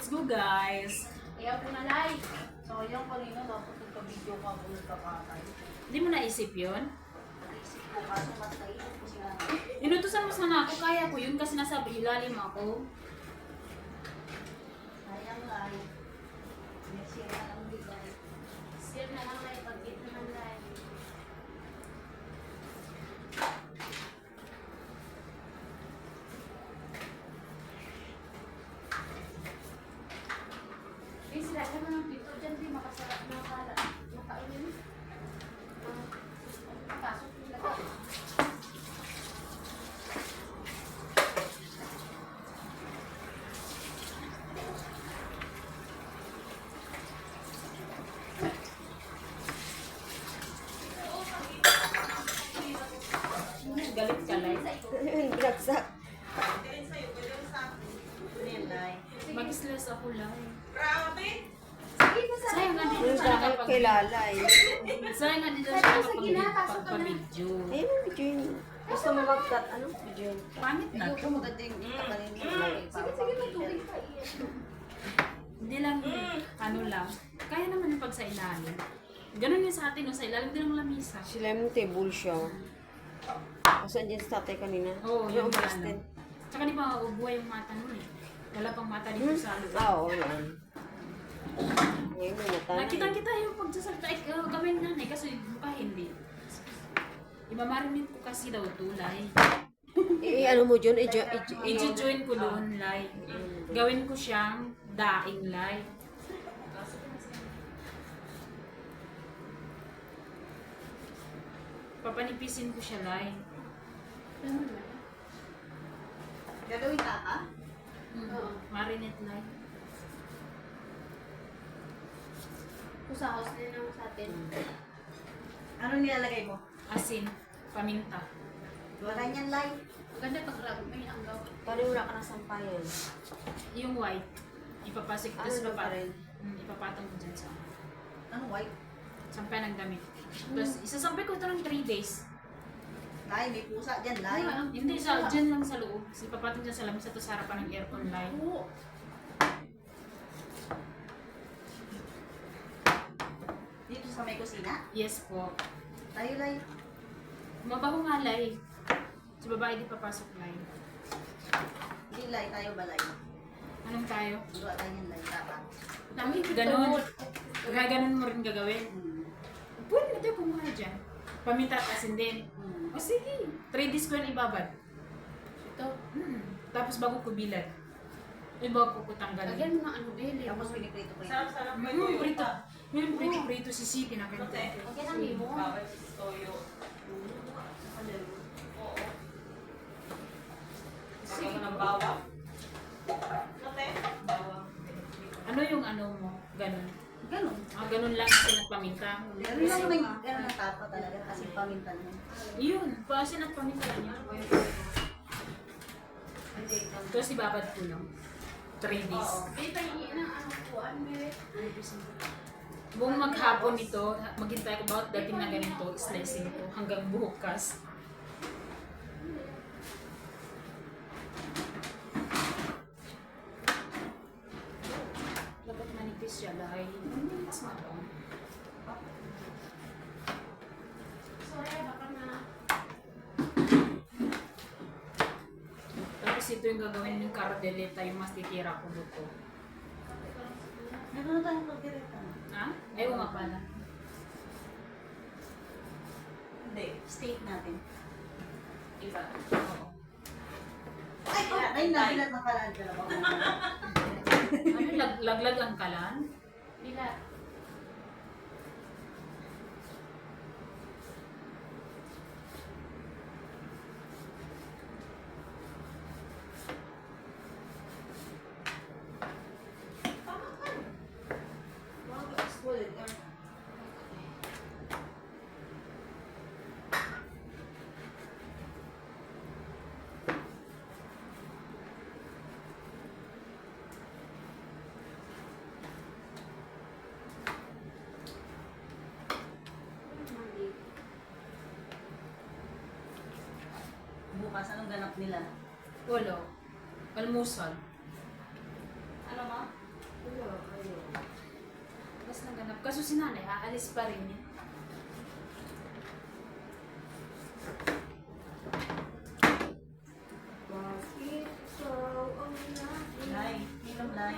Let's go, guys. Ayaw ko na like. So, yung kanina dapat nagka-video ka kung nagkakatay. Hindi mo naisip yun? Naisip ko kaso mas naisip ko sila. Inutusan mo sana ako, kaya ko yun kasi nasa ilalim ako. Sayang like. May share na lang bigay. Share na lang like. Pag-hit na lang like. Eh, sila ka na ng pito dyan. Di makasarap na kala. Makainin. Pasok nila ka. Galit ka, Lai. Binagsak. Mag-stress ako, Lai. Sige, masarap Sayang nga mo. dito Yung siya sa kilala eh. Sayang nga dito Sabi siya ko sa ginapasok ka na. nakapag-video. Ayun ang video yun. Gusto mo mag-cut, ano? Video yun. Pangit na. Ayoko maganda yung kapanin mo. Sige, sige, matubig pa. Hindi lang, ano lang. Kaya naman yung pag sa ilalim. Ganun yung sa atin, no? Sa ilalim din ng lamisa. Sila yung table siya. Kasi andyan sa tatay kanina. Oo, yung yung umalis ano. din. Tsaka di ba, ubuhay yung mata nun eh. Wala pang mata dito sa lugar. Ah, oo yan. Ngayon may mata na Nakita eh. kita yung pagsasalita, gawin na eh, kasi mukha hindi. Imamarinate ko kasi daw tulay. Ano mo dyan? I-join ko doon, Lai. Gawin ko siyang daing, Lai. Papanipisin ko siya, Lai. Gagawin ka ka? Oo. Marinate, Lai. Kusahos din naman sa atin. Ano nilalagay mo? Asin, paminta. Wala niyan live. Maganda pag rag may anggaw. Paano wala ka ng sampayan? Yung white, ipapasok ko Ano sa ba pa rin? ipapatong ko dyan sa Ano white? sampay ng damit. Tapos, isasampay ko ito ng 3 days. Live, may pusa dyan, live. Hindi sa dyan lang sa loob. Ipapatong dyan sa lamisa to sa harapan ng aircon light. Oo. Dito sa may kusina. Yes po. Tayo live. Mabaho nga lay. Sa babae di papasok lay. Hindi live, tayo ba live? Anong tayo? Gawa tayo yan live, dapat. Dami ganon. Gaganon mo rin gagawin. Pwede na tayo kumuha dyan. Paminta at asin din. O sige. 3 days ko yan ibabad. Ito. Tapos bago ko bilad. Bago ko tanggalin. Lagyan mo ng ano dili. Tapos piniprito ko yan. Sarap-sarap pa Prito. Yung prito si Siti na ganito. Lagyan ng limon. Bawal toyo. Oo. Sige ng bawang. Ate? Bawang. Ano yung ano mo? Ganon. Ganun. Ganun lang kasi nagpaminta. Ganun lang may ganun ang tapa talaga kasi pamintan mo. Yun, paasin at paminta niya. Hindi, Tapos ibabad ko lang. 3 days. Dito yung ng ano kuan me. Buong maghapon nito, maghintay ko about dating na ganito, slicing ko hanggang bukas. Dapat manipis siya dahil mas matong. Sorry, baka na. Tapos ito yung gagawin ng cardeleta, yung mas titira ko buto. meron na tayong pagdireta. Ha? Ayaw nga pala. Hindi, state natin. Iba. Oo. Ay, nabilat ng kalaan ka lang. Ano, laglag ang kalan? Bila. Bukas, anong ganap nila? Walo. Almusal. Ano ma? Kaso si nanay, aalis pa rin niya. Lay. Hilom lay.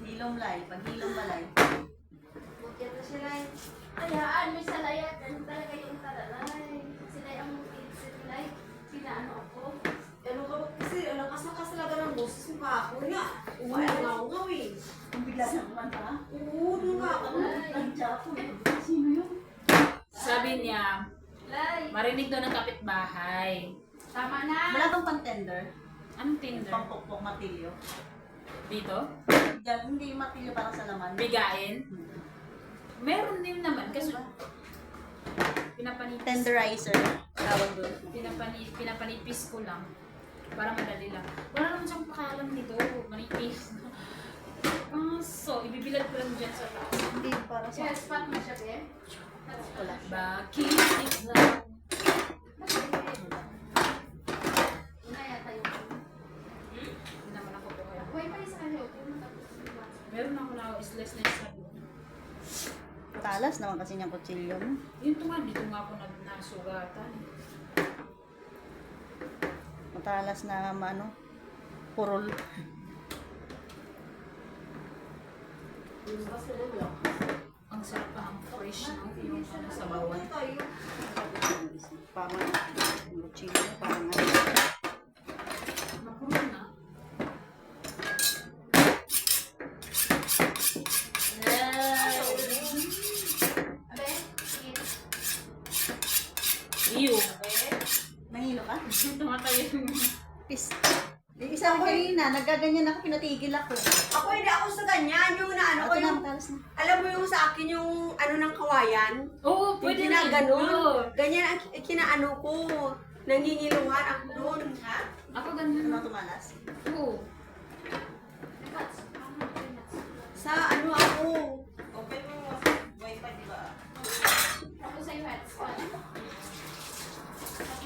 Hilom lay. Pag hilom balay. Bukyan na sila. Ayaan mo sa layat. Ano talaga yung talalay? Sila ang sila. Pinaano ako. Ano ka ba kasi, lakas na kasi talaga ng boses mo ako niya. Ay, ngaw eh. Ang bigla sa kumanta ka. Oo, nung nga ako. Nandiyan ako eh. Sino yun? Sabi niya, Lay. marinig daw ng kapitbahay. Tama na. Wala bang pang-tender? Anong Tinder? Pang-pokpok matilyo? Dito? Diyan, hindi yung matilyo para sa laman. Bigain? Meron din naman. Kasi pinapanipis. Tenderizer. Tawag doon. Pinapanipis ko lang. Para madali lang. Wala naman siyang pakalam nito. Manipis. So, ibibilad ko lang dyan sa taas. Hindi para sa... Yes, pat mo siya, be. Wala. Bakit ikaw? Una yata yung... Hindi naman ako po kaya. Huwag pa yung sa kanya. Okay mo tapos. Meron ako na is-less na isa. Talas naman kasi niyang kutsilyo. No? Yun to nga, dito nga ako nasugatan. Matalas na ano, purol. Ang sarap pa, ang fresh, no? Yung ano, sa bawang. Parang yung kutsilyo, parang ano. Napuno na. Abe, sige. Iyo. Nangilo ka? Tumatay yung... Pis. Yung isa ko kanina, nagkaganyan ako, pinatigil ako. Ako hindi ako sa ganyan. Yung na ano ko Ito na, yung... matalas na. Alam mo yung sa akin yung ano ng kawayan? Oo, Yung pwede rin. ginaganon. Oo. Ganyan ang kinaano ko. Nangingiluhan ako doon. Ako Ano ganun. na tumalas? Oo. Nuts. Ano yung nuts? Sa ano ako. Open mo yung wifi, di ba? Tapos sa yung nuts. Tapos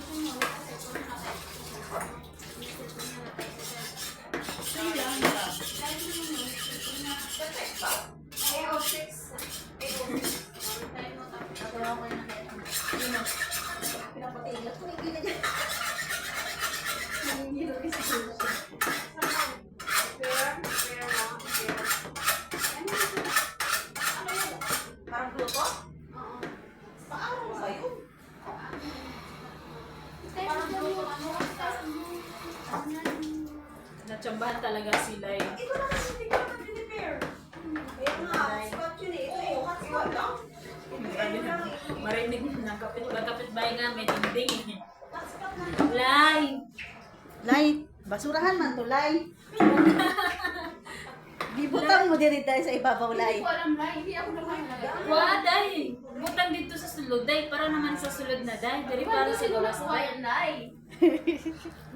yung mga kasi kung nakay. Kaya ako yung nakita. Pinapatigil ako. Hindi na dyan. Nangingilo kasi. Parang gluto? Oo. Paano ba yun? Parang yung ano, Natsambahan talaga sila eh. Ito na kasi hindi ko na prepare. Kaya nga, spot yun eh. Ito eh, hotspot lang. Marinig ng kapitbahay nga, may dingding eh. Lay! Lay, basurahan man to, Lay. Gibutang mo diri tayo sa ibabaw, hindi Lay. ko alam na, hindi ako nakalagay. Waday! Butang dito sa sulod, day. Para naman sa sulod na, day. Dari para sa gawas, day. Nay.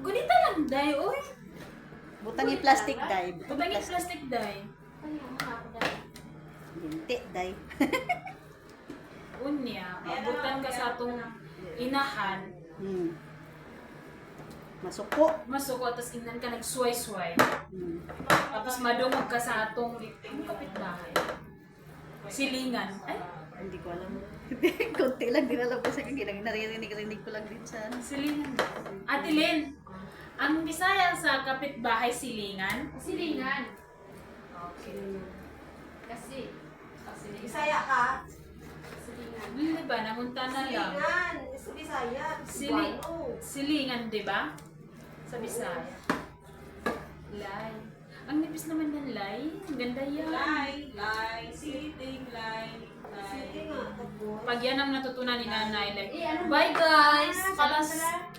Gunita lang, day. Uy! Butang yung plastic, Day. Butang yung plastic, day. Ano yung mga ako dahil? Binti, Day. Unya, mabutan ka sa atong inahan. Masuko. Masuko, tapos inan ka nagsuway-suway. Hmm. Tapos madungog ka sa atong kapitbahay. Silingan. Ay, Hindi ko alam. Kunti lang din alam ko sa kanya. Naririnig ko lang din sa ano. silingan. Ate Lynn, ang Bisaya sa kapitbahay silingan. Silingan. Okay. Kasi, Bisaya ka? silingan. Di ba? Namunta na lang. Silingan. Sa Bisaya. Cebuano. Silingan, di ba? Sa Bisaya. Lay. Ang nipis naman ng lay. Ang ganda yan. Lie, sitting, lie. Sige nga, tatlo. Pag yan ang natutunan ni nanay, like, Eh, ano bye guys! Salam Alas